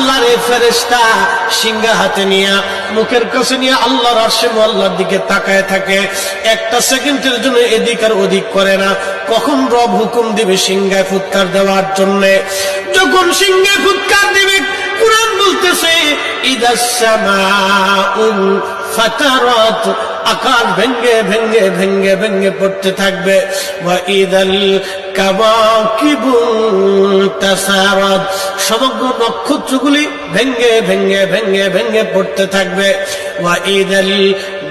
আল্লাহর ফেরেশতা সিংহা হাতে নিয়ে মুখের কাছে নিয়ে আল্লাহর আরশে মুআল্লার দিকে তাকায় থাকে, একটা সেকেন্ডের জন্য এদিক আর ওদিক করে না। কখন রব হুকুম দিবে সিংহায় ফুৎকার দেওয়ার জন্য, যখন সিংহায় ফুৎকার দিবে কুরআন বলতেছে ইদাস সামাউ ফাতারাত, আকাশ ভেঙ্গে ভেঙ্গে ভেঙ্গে ভেঙ্গে পড়তে থাকবে। ওয়া ইদাল কাওয়াকিবু তাসারাত, সমগ্র নক্ষত্রগুলি ভেঙ্গে ভেঙ্গে ভেঙ্গে ভেঙ্গে পড়তে থাকবে। ওয়া ইদাল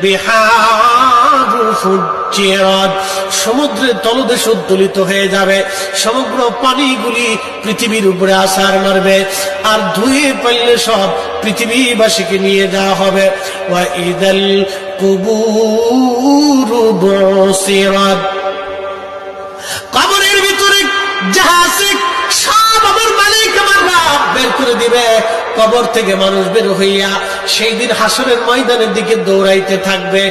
বিহারু ফুজ্জিরাত, সমুদ্রের তলদেশ উদ্দোলিত হয়ে যাবে, সমগ্র পানিগুলি পৃথিবীর উপরে আছাড় মারবে, আর ধুয়ে পাইলে সব পৃথিবীবাসীকে নিয়ে যাওয়া হবে। ওয়া ইদাল কুবুরু বুসিরাত, কবরের ভিতরে যাহা আছে সব আমার মালিক আমার রব বের করে দিবে। কবর থেকে মানুষ বের হইয়া সেই দিন হাসরের ময়দানের দিকে দৌড়াইতে থাকবে,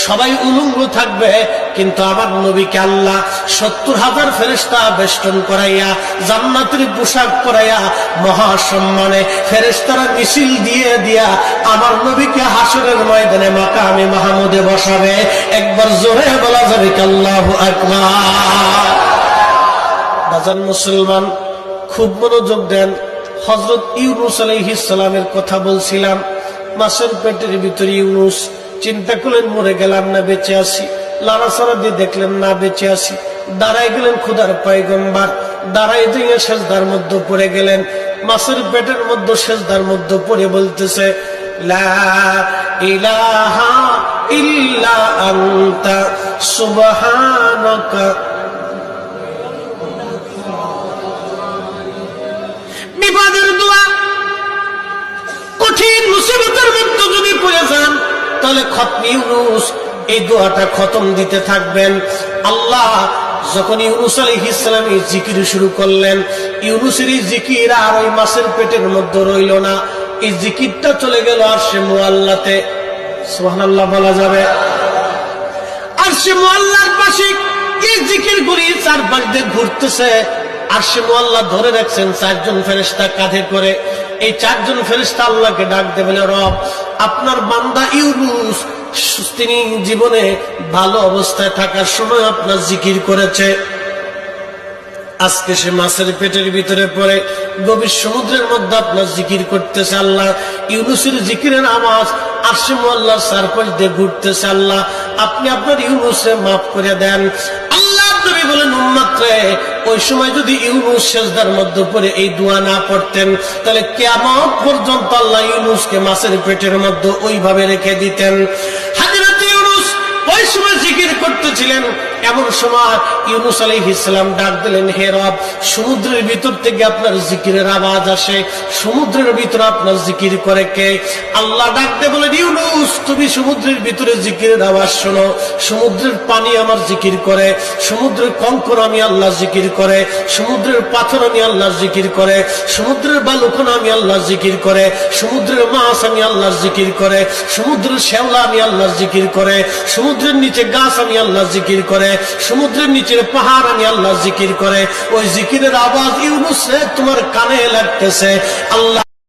সবাই উলঙ্গ থাকবে, কিন্তু আমার নবীকে আল্লাহ ৭০,০০০ ফেরেশতা বেষ্টন করাইয়া জান্নাতের পোশাক পরাইয়া মহাসম্মানে ফেরেশতারা মিছিল দিয়ে দিয়া আমার নবীকে হাসরের ময়দানে মাকামে মাহমুদে বসাবে। একবার জোরে বলা যাবে কি আল্লাহু আকবার। বাজান মুসলমান, খুব মনোযোগ দেন। হযরত ইউনূস আলাইহিস সালামের কথা বলছিলাম, মাছের পেটের ভিতরে ইউনূস। চিন্তা করলেন মরে গেলাম না বেঁচে আছি, লাড়াচাড়া দিয়ে দেখলেন না বেঁচে আছি, দাঁড়াই গেলেন খোদার পয়গম্বর, দাঁড়াই দিয়ে সেজদার মধ্যে পড়ে গেলেন। মাছের পেটের মধ্যে সেজদার মধ্যে পড়ে বলতেছে লা ইলাহা ইল্লা আনতা সুবহানাকা। বিপদের দোয়া, কঠিন মুসিবতের মধ্যে যদি পড়ে যান তাহলে খতম ইউনূস এই দোয়াটা খতম দিতে থাকবেন। আল্লাহ যখন ইউনূস আলাইহিস সালাম এই জিকির শুরু করলেন, ইউনূসের এই জিকির আর ওই মাছের পেটের মধ্যে রইল না, এই জিকিরটা চলে গেল আরশে মুআল্লাতে। সুবহানাল্লাহ বলা যাবে। আরশে মুআল্লার পাশে এই জিকিরগুলি চারপাশ দিয়ে ঘুরতেছে। আরশে মুআল্লা ধরে রাখছেন ৪ জন ফেরেশতা কাঁধে করে। এই ৪ জন ফেরেশতা আল্লাহকে ডাক দেবে, রব আপনার বান্দা ইউনূস তিনি জীবনে ভালো অবস্থায় থাকার সময় আপনার জিকির করেছে, আজকে সে মাছের পেটের ভিতরে পড়ে গভীর সমুদ্রের মধ্যে আপনার জিকির করতেছে। আল্লাহ ইউনূসের জিকিরের আওয়াজ আরশে মুআল্লার চারপাশ দিয়ে ঘুরতেছে। আল্লাহ আপনি আপনার ইউনূসকে মাফ করে দেন। আল্লাহ নবী বলেন উম্মত রে, ওই সময় যদি ইউনূস সেজদার মধ্যে পড়ে এই দোয়া না পড়তেন তাহলে কিয়ামত পর্যন্ত আল্লাহ ইউনূসকে মাছের পেটের মধ্যে ওইভাবে রেখে দিতেন। হযরত ইউনূস ওই সময় জিকির করতেছিলেন, এমন সময় ইউনূস আলাইহিস সালাম ডাক দিলেন, হে রব সমুদ্রের ভিতর থেকে আপনার জিকিরের আওয়াজ আসে, সমুদ্রের ভিতরে আপনার জিকির করে কে? আল্লাহ ডাক দিয়ে বলেন, ইউনূস তুমি সমুদ্রের ভিতরে জিকিরের আওয়াজ শোনো। সমুদ্রের পানি আমার জিকির করে, সমুদ্রের কঙ্কর আমি আল্লাহ জিকির করে, সমুদ্রের পাথর আমি আল্লাহ জিকির করে, সমুদ্রের বালুকণা আমি আল্লাহ জিকির করে, সমুদ্রের মাছ আমি আল্লাহ জিকির করে, সমুদ্রের শ্যাওলা আমি আল্লাহ জিকির করে, সমুদ্রের নিচে গাছ আমি আল্লাহ জিকির করে, সমুদ্রের নিচের পাহাড় আমি আল্লাহ জিকির করে। ওই জিকিরের আওয়াজ ইউনূস তোমার কানে লাগতেছে। আল্লাহ